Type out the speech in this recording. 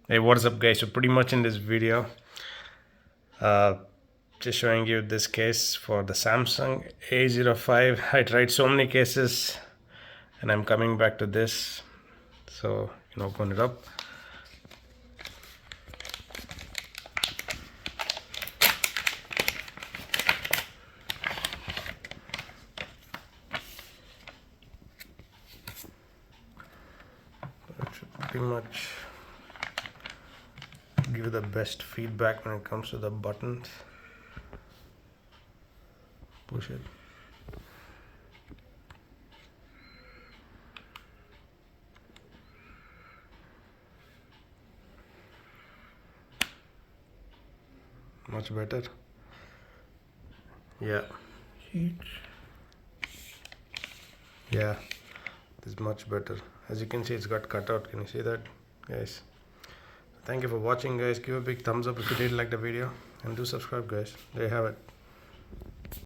Hey, what's up guys? So pretty much in this video, uh, just showing you this case for the Samsung A05. I tried so many cases and I'm coming back to this. So you can open it up. It should pretty much give you the best feedback when it comes to the buttons. Push it. Much better. Yeah. Yeah, this is much better. As you can see, it's got cutout. Can you see that, guys? Thank you for watching, guys. Give a big thumbs up if you did like the video, and do subscribe, guys. There you have it.